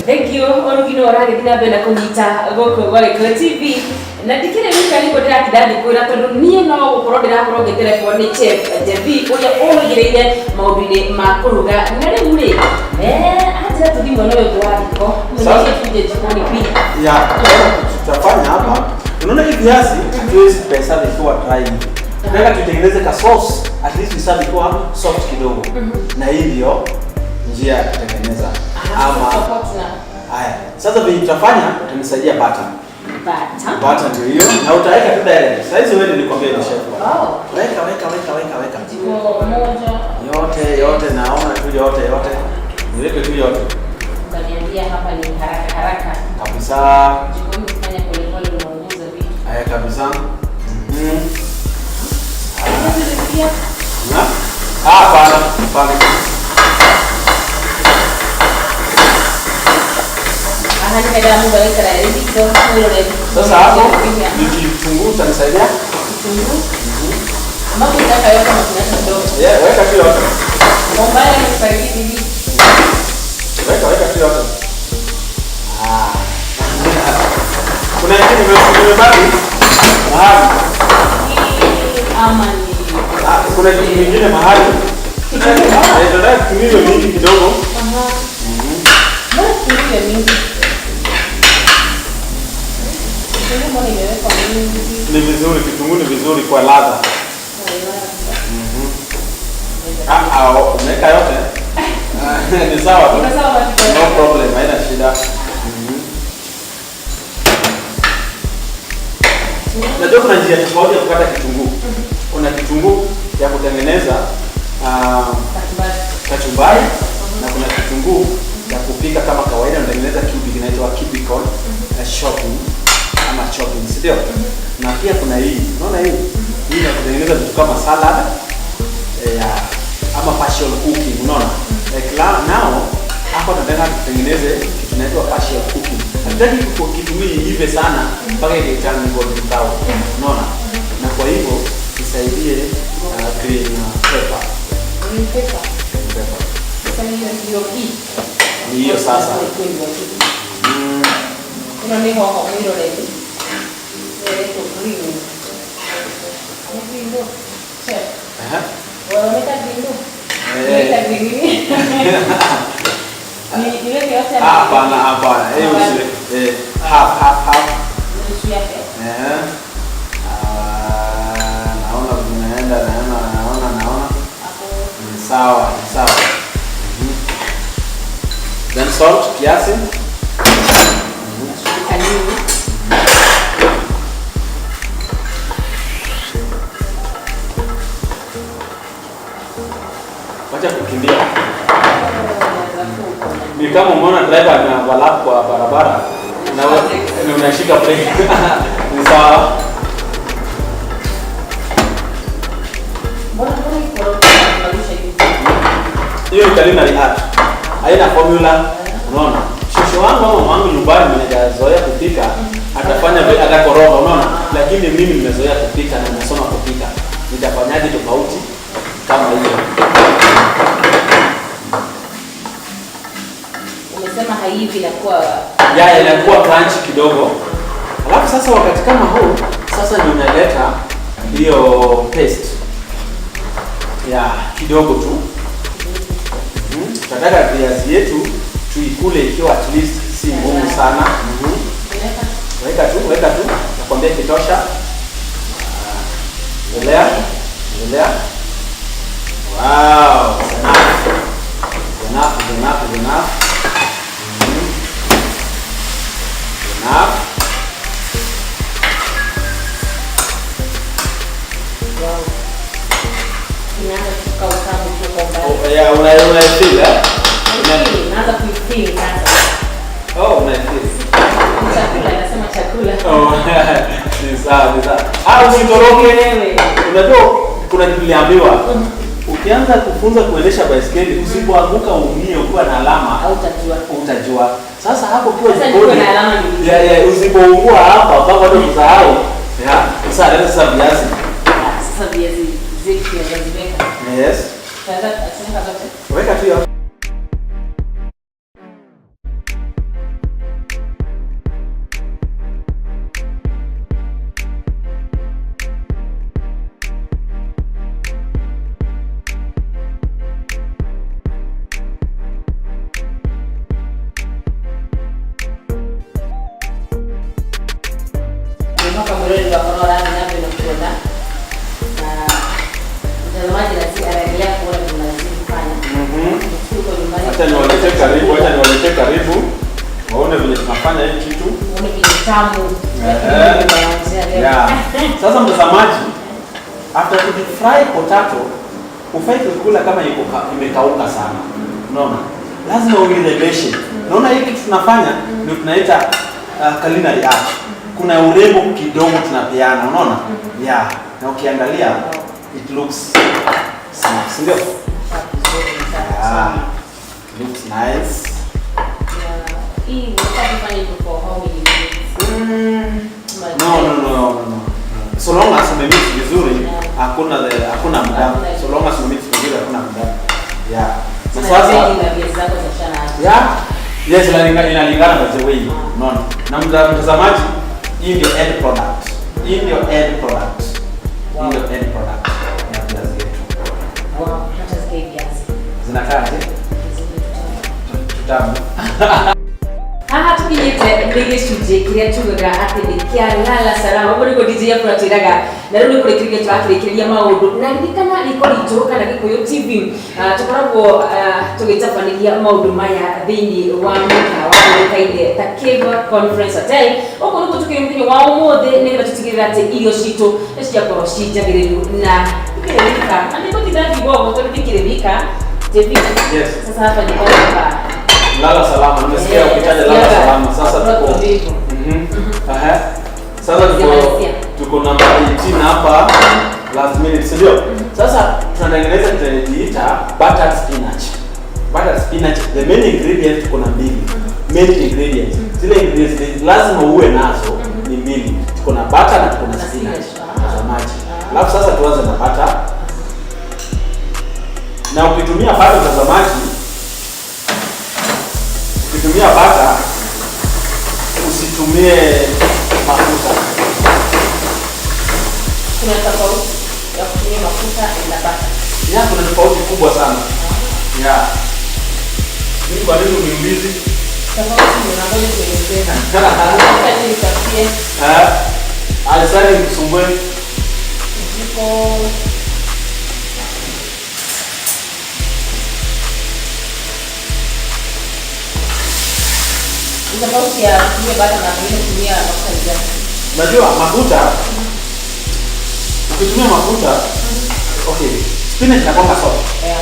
Thank you. Orugino orage dina bena kunyita goko gwake TV. Na dikire wika niko ndira kidadi kwira tondu nie no gukorwo ndirakorwo ngitelefone ni chef DAVY uria ugireire maubini ma kuruga na riu ri acha tudimo no yoto wako mwenye tuje jikoni pia ya tutafanya hapa. Unaona hivi viazi hatuwezi pesa vikiwa dry. Tunataka tutengeneze ka sauce at least isabi kwa soft kidogo. Na hii ndio njia ya kutengeneza. Ama haya. Sasa vile tutafanya tunisaidia butter. Butter ndio hiyo. Na utaweka tu direct. Sasa hizo wewe nilikwambia ni chef. Weka. Jiko moja. Yote naona tu yote. Niweke tu yote. Utaniambia hapa ni haraka. Kabisa. Jiko mfanya pole unaongoza vitu. Haya kabisa. Bana. Sasa hapo ni kitunguu utanisaidia? Kitunguu. Ambapo nataka yote mafuta kidogo. Weka tu yote. Mbaya ni fariki hivi. Weka tu yote. Kuna kitu nimebaki? Mahali. Ama ni kuna kitu kingine mahali. Ndio kitumio mingi kidogo. Mbona kitumio mingi? Ni vizuri, kitunguu ni vizuri kwa ladha. Umeweka yote? Ni sawa tu. No problem, haina shida. Najua kuna njia tofauti ya kukata kitunguu. Kuna kitunguu ya kutengeneza kachumbari na kuna kitunguu ya kupika kama kawaida unatengeneza cubic inaitwa cubical chopping ama chopping, sio? Na pia kuna hii. Unaona hii? Hii ya kutengeneza vitu kama salad ama partial cooking, unaona? Like now hapa tunataka kutengeneze kitu kinaitwa partial cooking. Hatutaki kitumie hivi sana mpaka ile tani golden brown. Unaona? Na kwa hivyo isaidie green pepper. Green pepper. Sasa hiyo ni hiyo sasa. Kuna nini hapo mwilo leo? Ndio green. Ni ndio. Chef. Wameka green. Wameka green. Ni ile yote hapa. Half. Nusu yake. Naona vinaenda naona. Ni sawa. Then salt kiasi. Wacha kukimbia. Ni kama umeona driver anavalap kwa barabara na unashika brake. Ni sawa. Hiyo culinary art. Haina formula. Unaona? Shosho wangu au mamangu nyumbani mnajazoea kupika, atafanya atakoroga, unaona? Lakini mimi nimezoea kupika na nimesoma kupika. Nitafanyaje tofauti kama hiyo? Umesema haivi inakuwa inakuwa crunchy kidogo. Alafu sasa wakati kama huu sasa ndio unaleta hiyo paste. Kidogo tu. Tunataka viazi yetu tuikule ikiwa at least si ngumu sana. Weka tu. Nakwambia kitosha. Endelea. Wow. Enough. wow. Inaanza kutoka utamu kutoka mbali. Unaifeel Naanza kuifeel sasa. Unaifeel. Chakula. Ni sawa. Usitoroke wewe. Unajua kuna kitu niliambiwa. Ukianza kufunza kuendesha baiskeli usipoanguka umie ukiwa na alama utajua. Sasa hapo kwa jikoni na alama ni usipoungua hapa baba ndio kusahau. Sasa viazi. Sasa viazi zetu ya viazi. Yes. Sasa atunga zote. Weka tu. mtazamaji na si anaendelea kuona tunazifanya. Acha niwalete karibu. Waone vile tunafanya hii kitu. Waone vile tamu. Yeah. Sasa mtazamaji, after you fry potato, ufai kukula kama imekauka sana. Unaona? Lazima uirebeshe. Unaona hii kitu tunafanya ndio tunaita culinary art. Kuna urembo kidogo tunapeana, unaona? Yeah. Na ukiangalia it looks nice. Ndio? Looks nice. Hii unafanya hivyo for how many minutes? No. So long as umemix vizuri, hakuna muda. So long as umemix vizuri, hakuna muda. Yeah. Na sasa ingredients zako za shana. Yeah. Yes, inalingana by the way. Unaona? Na mtazamaji, hii ndio end product. Hii ndio end product. Wow. Ndio end product. Ya viazi yetu. Wow, hata zike viazi. Zinakaa aje? Tutamu. Haha tukinyite ndege shuje kiria tugaga ati nikia lala salama buri ko DJ yapu atiraga na rero kuri kirige twakirekeria maundu na ndikana liko lituruka na Gikuyu TV tukoragwo tugitafanikia maundu maya thini wa mwaka wa kaide ta Cave Conference Hotel oko nuko tukimthini wa umothe nigira tutigirira ati irio citu ciakorwo cinjagiriru na tukirika andiko tidadi gogo tutikirika TV. Yes. Sasa hapa ni kwa Lala salama, nimesikia ukitaja lala salama. Sasa tuko Sasa tuko namba 18 hapa last minute, ndio? Sasa tunatengeneza tunajiita buttered spinach. Buttered spinach, the main ingredient tuko na mbili. Main ingredients. Zile ingredients lazima uwe nazo ni mbili. Tuko na butter na tuko na spinach. Mtazamaji. Alafu sasa tuanze na butter. Na ukitumia butter mtazamaji, ukitumia butter usitumie mafuta. Kuna tofauti ya kutumia mafuta na butter. Yeah, kuna tofauti kubwa sana. Yeah. Ni kwa nini uniulizi? Tofauti ni unangoja kuelezea. Hata ni tafsiri. Alisani kusumbue. Jiko tofauti ya kutumia butter na kutumia mafuta ni gani? Unajua mafuta ukitumia mafuta okay, spinach inakuwa soft. Yeah.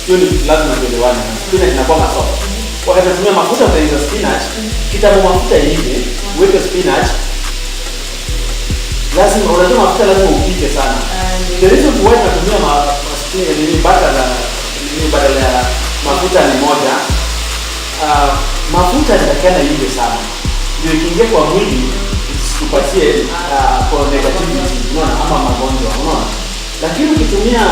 Hiyo ni lazima tuelewane. Spinach inakuwa soft. Wakati unatumia mafuta utaingiza spinach, kitabu mafuta hivi, uweke spinach. Lazima unajua mafuta lazima upike sana. The reason why tunatumia badala ya mafuta ni moja. Mafuta yanatakana ive sana. Ndio ikiingia kwa mwili tupatie kwa negativity, unaona, ama magonjwa, unaona. Lakini ukitumia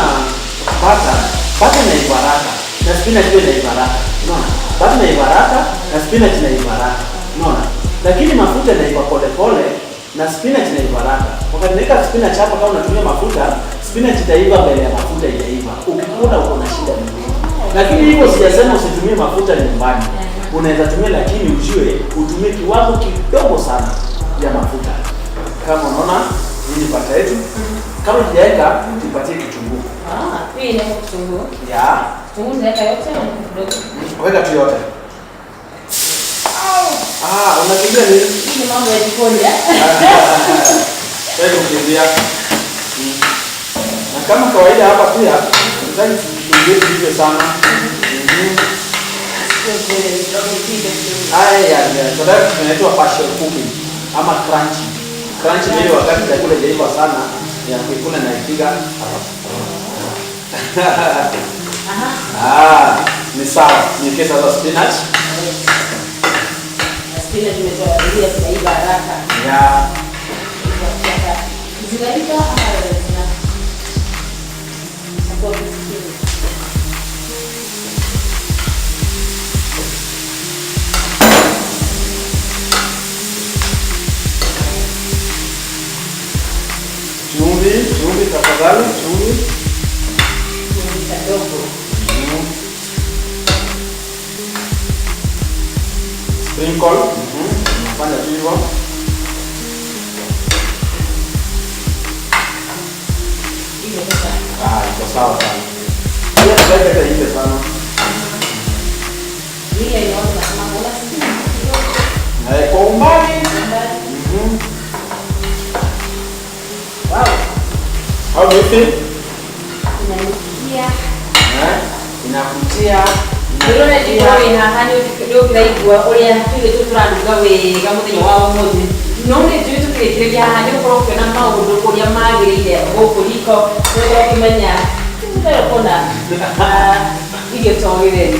butter na ibaraka na spinach pia na ibaraka, unaona. Butter na ibaraka na spinach na ibaraka, unaona. Lakini mafuta na iba pole pole na spinach na ibaraka. Wakati unaweka spinach hapa kama unatumia mafuta, spinach itaiva mbele ya mafuta itaiva. Ukikula uko na shida nyingi. Lakini hivyo sijasema usitumie mafuta nyumbani. Unaweza tumia, lakini ujue utumie kiwango kidogo sana ya mafuta. Kama unaona hii pata yetu, kama hujaweka tupatie kitunguu. Hii ni kitunguu. Yeah. Kitunguu unaweka yote au kidogo? Weka tu yote. Unakimbia nini? Hii ni mambo ya jikoni. Hebu kimbia. Na kama kawaida hapa pia tunataka kitunguu kiwe sana. Sababu tunaitwa partial cooking ama crunchy. Crunchy ni ile wakati chakula hajaiva sana ya kuikula na ipiga. Ni sawa. Niweke sasa spinach. Spinach imetoa ile haraka. Yeah. Zinaita chumvi tafadhali, chumvi kidogo. Sprinkle, nafanya tu hivyo. Ile iko sawa sana. Hiyo tunaweka ile sana. Hii inaona kama bola sisi. Kwa umbali. Wow. How do you feel? Inanukia. Inavutia. Ndona jikoni hahani kidogo kiraigwa uria tuli tuturanduga wega muthenya wa umuthi none tuli tukirekereria hahani ukorwo ukiona maundu kuria magirire guku riko niguo kimenya ndio kona irio togireri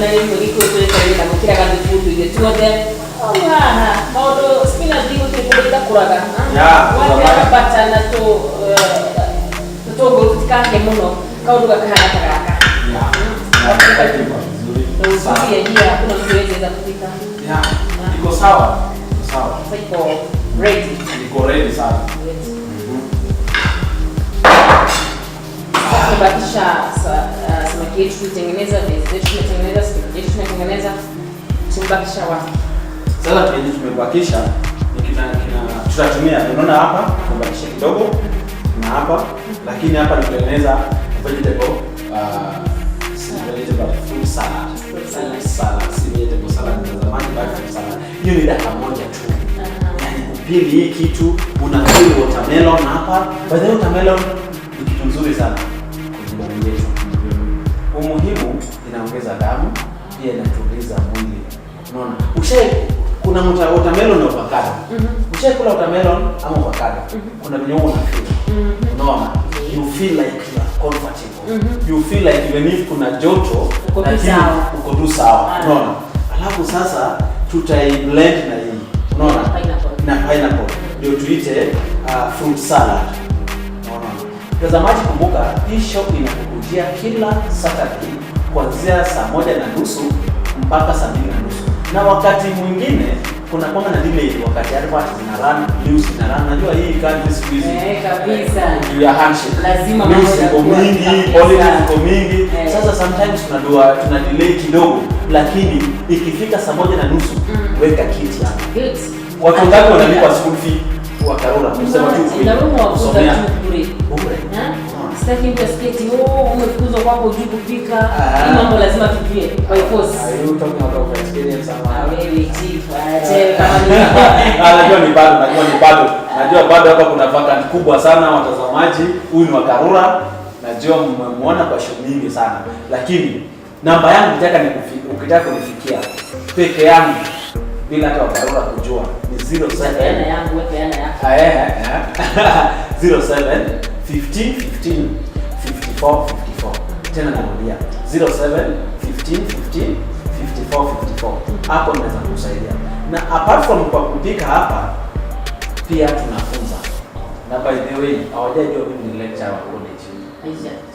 na rimwe giko turekereria na gukira gandu tundu irio tuothe haha maundu spinach ndiko tukurinda kuraga wabera batana tu Togo kutikake muno kaundu gakahana karaka. Wakati vizuri. Sawa. Ndio hakuna mtu anaweza kupika. Iko sawa. Sawa. Iko ready. Iko ready sana. Tunabakisha samaki yetu kutengeneza, viazi vyetu tumetengeneza, spinach yetu tumetengeneza. Tunabakisha wapi? Sasa tumebakisha tutatumia unaona hapa kubakisha kidogo na hapa lakini hapa tunatengeneza vegetable fruit salad. Si vegetable salad na zamani bado salad. Hiyo ni dakika moja tu. Yaani kupili hii kitu unapili watermelon hapa. By the way watermelon ni kitu nzuri sana kwa mwili wetu. Umuhimu inaongeza damu, pia inatuliza mwili. Unaona? Kuna watermelon na avocado. Ukishakula watermelon ama avocado, kuna vinyo unafeel. Unaona? You feel like you are comfortable. You feel like even if kuna joto, uko tu sawa. Unaona? Alafu sasa tutai-blend na hii. Unaona? Na pineapple. Ndio tuite fruit salad. Unaona? Mtazamaji, kumbuka hii show inakukujia kila Saturday kuanzia saa 1:30 mpaka saa 2:30. Na wakati mwingine kuna kwanga na delay wakati advert zinarun, news zinarun. Najua hii country siku hizi. Kabisa. You are handshake. Lazima news iko mingi, politics iko mingi. Sasa sometimes tuna delay kidogo, lakini ikifika saa 1:30 weka kiti hapa. Good. Watu ngapi wanalipa school fee wa Karura? Msema tu kweli. Kusomea bure. Sitaki mtu asikie umefukuzwa kwako juu kupika. Hii mambo lazima tujue. By force. Are you talking about experience ama? Wewe chief. Najua bado hapa kuna vacant kubwa sana watazamaji. Huyu ni wa Karura. Najua mmemwona kwa show nyingi sana. Lakini namba yangu ukitaka kunifikia peke yangu bila hata Karura kujua ni 07 yangu wewe yako. 07 15 15 54 54. Tena narudia 07 15 15 54 54. Hapo naweza kukusaidia. Na apart from kwa kupika hapa pia tunafunza. Na by the way, hawajajua mimi ni lecturer wa college.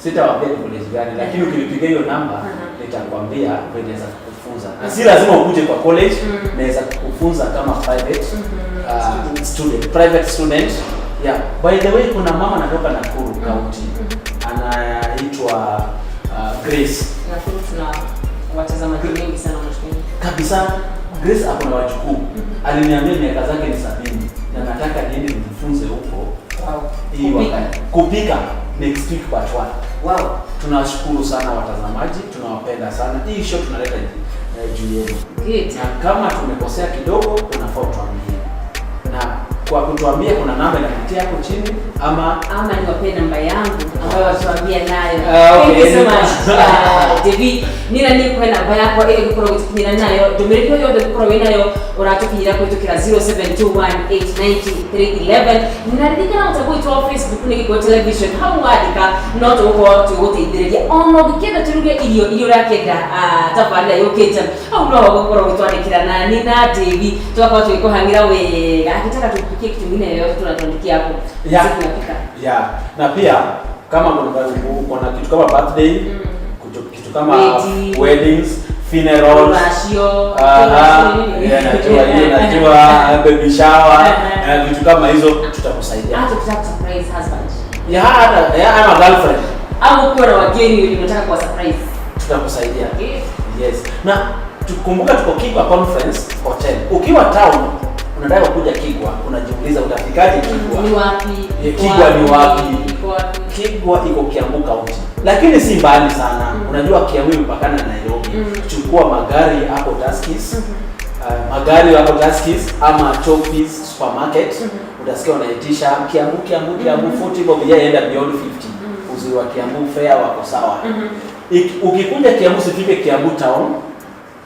Sitawaambia college gani, lakini ukinipigia hiyo namba nitakwambia wewe unaweza kufunza. Na si lazima ukuje kwa college, naweza kufunza kama private student. Yeah. By the way, kuna mama anatoka Nakuru County. Anaitwa Grace. Nakuru tuna watazamaji wengi sana wanashukuru. Kabisa. Grace hapo na wajukuu. Aliniambia miaka zake ni 70 na nataka niende nijifunze huko. Wow. Hii wakati kupika next week part 1. Wow. Tunawashukuru sana watazamaji, tunawapenda sana. Hii show tunaleta juu yenu. Good. Na kama tumekosea kidogo, unafaa tuambie. Na kwa kutuambia kuna namba inapitia hapo chini ama niwape namba yangu ambayo watuambia nayo. Okay. Thank you so much. David, nina ni kwa namba yako ile gukora gutumira nayo. Domeriko yo gukora nayo uratukinyira kwetu kira 0721890311. Ninaridika na utakuwa tu Facebook ni kwa television. Hamu wadika not uko tugoteithiriria. Ono gikenda turuge irio rakenda tabanda yoketa. Au no gukora gutwandikira na nina David. Twakwa twikuhangira wega. Akitaka tupikie kitu kingine yote tunatuandikia hapo. Tunapika. Yeah. Na pia kama kuna kitu kama birthday, kitu kama weddings, funerals, najua baby shower, vitu kama hizo tutakusaidia. Hata tutaka surprise husband. Ama girlfriend. Au ukiwa na wageni unataka kwa surprise. Tutakusaidia. Yes. Na tukumbuka tuko Kiba Conference Hotel. Ukiwa town unataka kuja Kigwa, unajiuliza utafikaje Kigwa? Ni wapi? Kigwa ni wapi? Kigwa iko Kiambu County. Lakini si mbali sana. Unajua Kiambu mpakana na Nairobi. Chukua magari hapo Tuskys. Magari hapo Tuskys ama Choppies supermarket. Utasikia wanaitisha Kiambu 40 bob yaenda beyond 50. Uzuri wa Kiambu fare wako sawa. Ukikuja Kiambu usifike Kiambu town,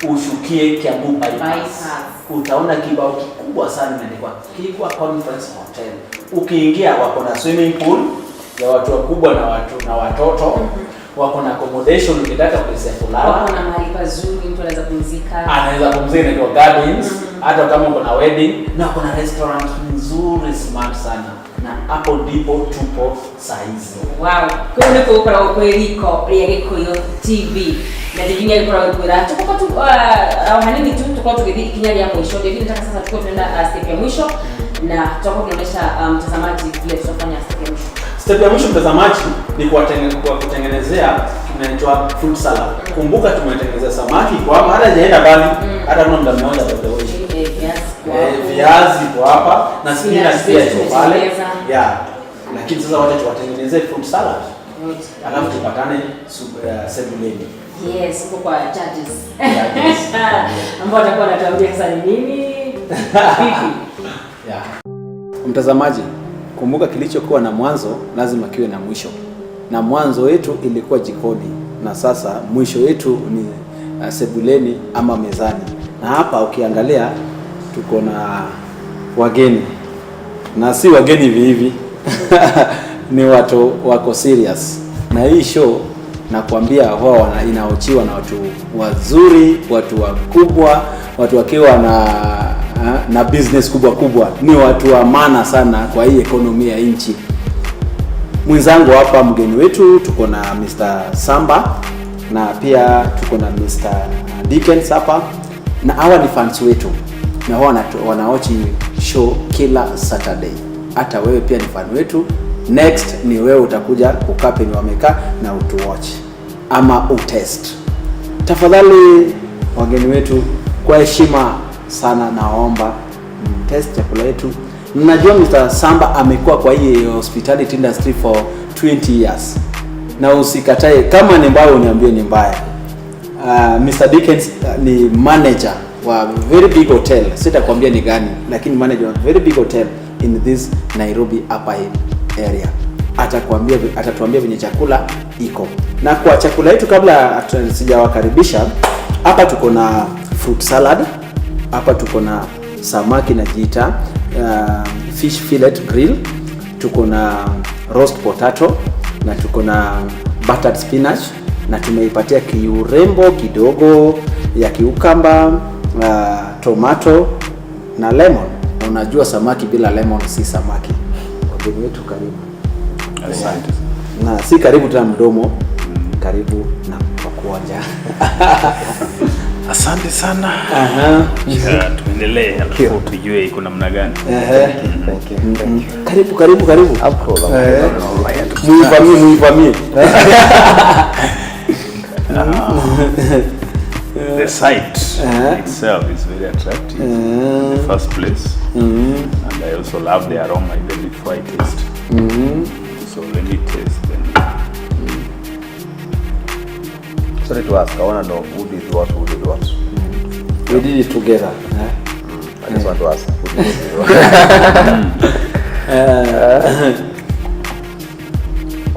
ushukie Kiambu bypass. Utaona kibao kikubwa sana imeandikwa Kigwa Conference Hotel. Ukiingia wako na swimming pool ya watu wakubwa na watoto. Wako na accommodation ukitaka place ya kulala. Wako na mahali pazuri mtu anaweza kupumzika. Anaweza kupumzika kwa gardens, hata kama uko na wedding, na kuna restaurant nzuri smart sana. Na hapo ndipo tupo saizi. Wow. Kwa hiyo niko kwa Reko Reke TV. Na jinya iko kwa Reke. Tuko tu hanini tu tuko tukidhiki kinyali ya mwisho. Ndio nataka sasa tuko tunaenda step ya mwisho na tutakuwa tunaonyesha mtazamaji vile tutafanya step ya mwisho. Step ya mwisho mtazamaji ni kutengenezea inaitwa fruit salad. Kumbuka tumetengeneza samaki kwa hapa hata hajaenda bali hata kama muda mmoja bado viazi kwa hapa na spinach pia iko pale. Yeah. Lakini sasa wacha tuwatengenezee fruit salad. Alafu tupatane sebuleni. Yes, uko kwa judges. Ambao watakuwa wanatuambia sasa ni nini? Vipi? Yeah. Mtazamaji, kumbuka kilichokuwa na mwanzo lazima kiwe na mwisho. Na mwanzo wetu ilikuwa jikoni na sasa mwisho wetu ni sebuleni ama mezani. Na hapa ukiangalia tuko na wageni. Na si wageni hivi hivi. Ni watu wako serious. Na hii show nakwambia huwa inaochiwa na watu wazuri, watu wakubwa, watu wakiwa na business kubwa. Ni watu wa maana sana kwa hii ekonomia ya nchi. Mwenzangu hapa mgeni wetu tuko na Mr. Samba na pia tuko na Mr. Dickens hapa, na hawa ni fans wetu na wanaochi show kila Saturday. Hata wewe pia ni fan wetu. Next ni wewe utakuja kukaa penye wamekaa na utuwatch ama utest. Tafadhali wageni wetu, kwa heshima sana naomba test chakula yetu. Najua Mr. Samba amekuwa kwa hii hospitality industry for 20 years. Na usikatae kama ni mbaya uniambie ni mbaya. Mr. Dickens ni manager wa very big hotel. Sitakwambia ni gani, lakini manager wa very big hotel in this Nairobi upper area. Atatuambia venye chakula iko. Na kwa chakula yetu kabla sijawakaribisha, hapa tuko na fruit salad, hapa tuko na samaki na jita, fish fillet grill, tuko na roast potato, na tuko na buttered spinach, na tumeipatia kiurembo kidogo ya kiukamba, tomato na lemon. Na unajua samaki bila lemon si samaki. Wageni wetu karibu. Asante. Na si karibu tena mdomo, karibu na kwa kuonja. Asante sana. Tuendelee alafu tujue iko namna gani. Thank you. Karibu. Hapo. Muivamie. The site itself is very attractive in the first place. And I also love the aroma even before I taste. So let me taste then. Sorry to ask, I want to know who did what. We did it together. I just want to ask, who did what?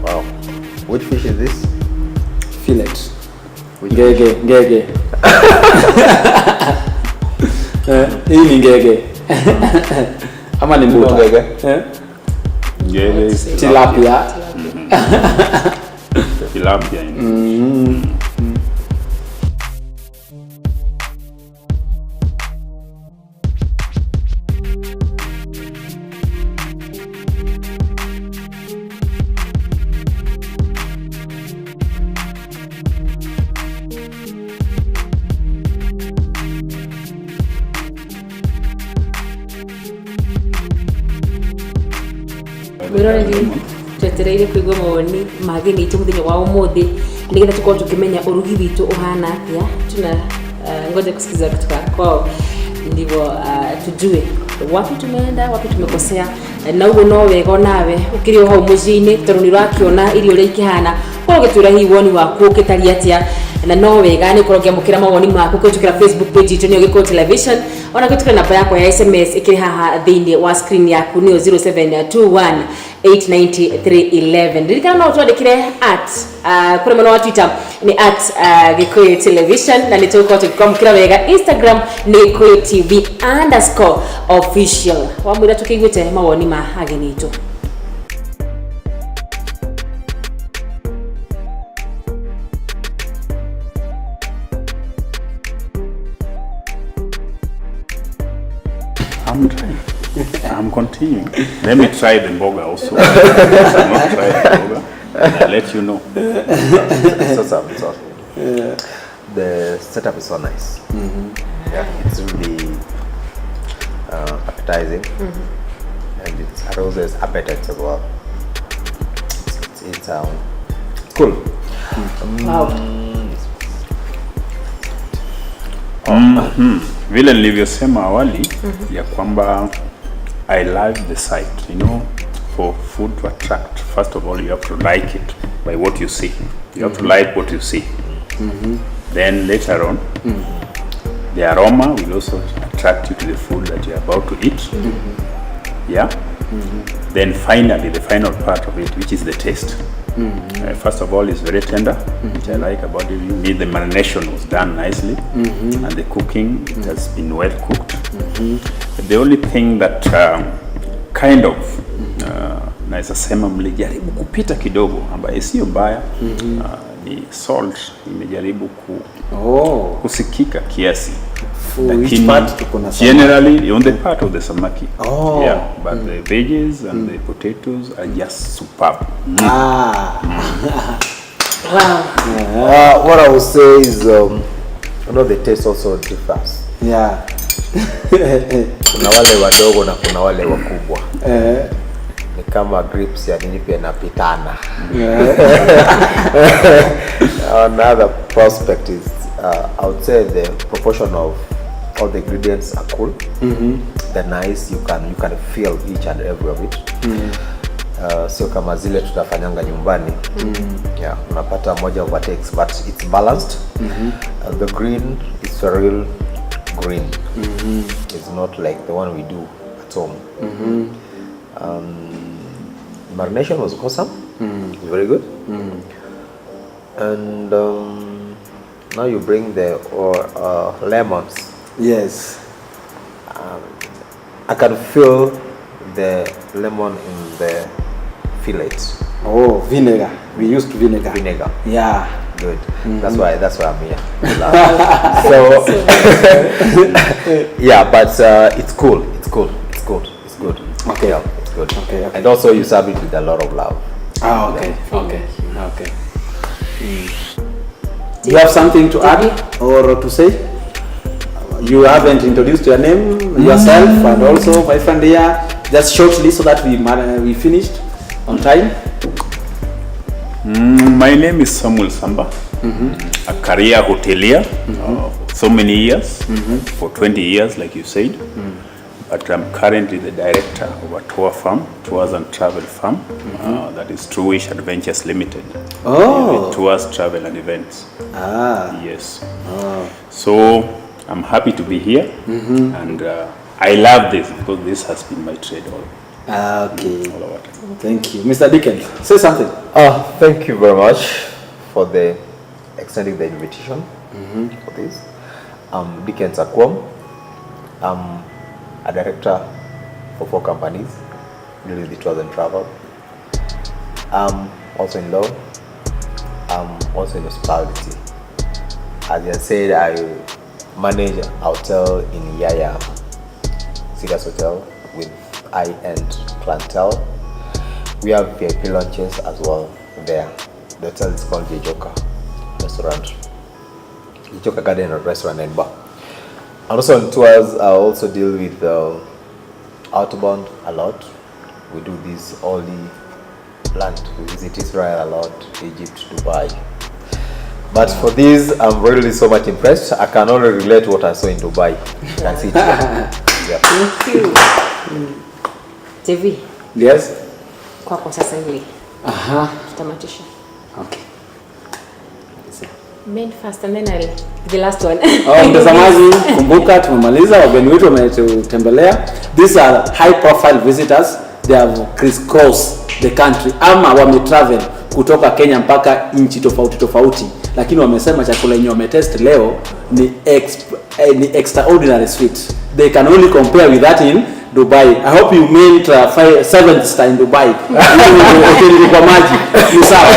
Wow. Which fish is this? Fillet. Ngege. Hii ni ngege. Ama ni mbuta. Ngege. Ngege. Tilapia. Tilapia. Wiroreri twetereire kuigwa mawoni mageni itu muthenya wa umuthi nigetha tukorwo tukimenya urugi witu uhana atia. Tuna ngoja kusikiza kutoka kwao ndivyo tujue wapi tumeenda, wapi tumekosea, na ugo no wega nawe ukiri ho mujiini tondu ni rakiona irio ria ikihana ugitura hi woni waku ukitari atia na no wega ni kurogia mukira mawoni maku kutukira Facebook page itu ni Gikuyu Television ona kutukira namba yako ya SMS ikiri haha thini wa screen yaku ni 0721890311 dirikana no twandikire at kuri mwana wa Twitter ni at Gikuyu Television na nituko tukikwamukira wega Instagram ni Gikuyu TV_official wamwira tukigwite mawoni ma ageni itu. I'm trying. I'm continuing. Let me try the mboga also. I'm not trying the mboga. I'll let you know. It's awesome. The setup is so nice. Yeah, it's really appetizing, and it arouses appetite as well. It's cool. Wow. Vile nilivyosema awali ya kwamba I love the site. You know, for food to attract, first of all you have to like it by what you see. You have to like what you see. Then later on, the aroma will also attract you to the food that you are about to eat. Yeah. Then finally, the final part of it, which is the taste. First of all, it's very tender, which I like about it. The marination was done nicely, and the cooking, it has been well cooked. The only thing that kind of naweza sema mlijaribu kupita kidogo ambayo sio mbaya, ni salt imejaribu kusikika kiasi. Generally on the part of the samaki. Yeah, but the veggies and the potatoes are just superb. Wow. What I would say is, you know, the taste also differs. Yeah. Kuna wale wadogo na kuna wale wakubwa. Ni kama grips ya nini pia napitana. Another prospect is, I would say the proportion of all the ingredients are cool. They're nice. You can feel each and every of it. Sio kama zile tutafanyanga nyumbani. Yeah, unapata moja overtakes, but it's balanced. The green is a real green. It's not like the one we do at home. Marination was awesome. Very good. And now you bring the lemons. Yes. I can feel the lemon in the fillets. Oh, vinegar. We used vinegar. Vinegar. Yeah. Good. That's why I'm here. So yeah, but it's cool. It's good. Okay. Yeah, it's good. Okay. And also you serve it with a lot of love. Okay. Do you have something to add or to say? You haven't introduced your name, yourself, and also my friend here, just shortly so that we finished on time. My name is Samuel Samba, a career hotelier, so many years, for 20 years like you said, but I'm currently the director of a tours and travel firm, that is Truish Adventures Limited. Tours, travel and events. Yes. So I'm happy to be here, and I love this because this has been my trade all Okay. over time. Thank you. Mr. Dickens, say something. Thank you very much for extending the invitation for this. Dickens Akwom. I'm a director for 4 companies, dealing with tours and travel. I'm also in law. I'm also in hospitality. As I said, I manage a hotel in Yaya, Cedars Hotel, with high-end clientele. We have VIP lunches as well there. The hotel is called Jejoka Restaurant, Jejoka Garden and Restaurant and Bar. And also on tours, I also deal with outbound a lot. We do this Holy Land. We visit Israel a lot, Egypt, Dubai. But for this, I'm really so much impressed. I can only relate what I saw in Dubai. You can see it here. Yeah. Thank you. TV. Yes. Kwako sasa hili. Aha. Tutamatisha. Okay. Men first and then the last one. Mtazamaji, kumbuka tumemaliza, wageni wetu wametutembelea. These are high profile visitors. They have crisscrossed the country ama wametravel kutoka Kenya mpaka nchi tofauti, lakini wamesema chakula yenye wametest leo ni extraordinary sweet. They can only compare with that in Dubai. I hope you made 7th star in Dubai. Kwa maji. Ni sawa.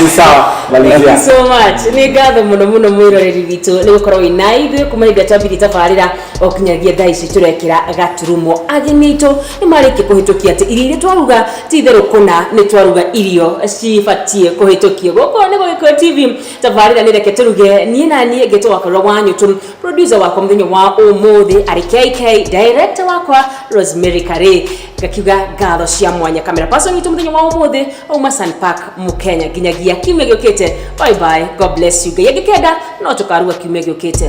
Ni sawa. Thank you so much. Ni gatho muno mwiroreri witu ni gukorwo ina ithu kumaiga tabiri tabarira okinyagia thaa ici turekira gaturumo agenito ni mariki kuhitukia ati irio twaruga ti theru kuna ni twaruga irio cibatie kuhitukio goko ni Gũgĩkũyũ TV tabarira ni Reke Turuge nie na nie geto wakorwo wa NYUTU producer wako mthenya wa umuthi ari KK director wakwa ROSEMARY KAREY gakiuga gatho cia mwanya camera person witu mthenya wa umuthi Uma Sun Park Mukenya ginyagia kiumia giukite. Bye bye, God bless you. Gayagikeda no tukaruga kiumia giukite.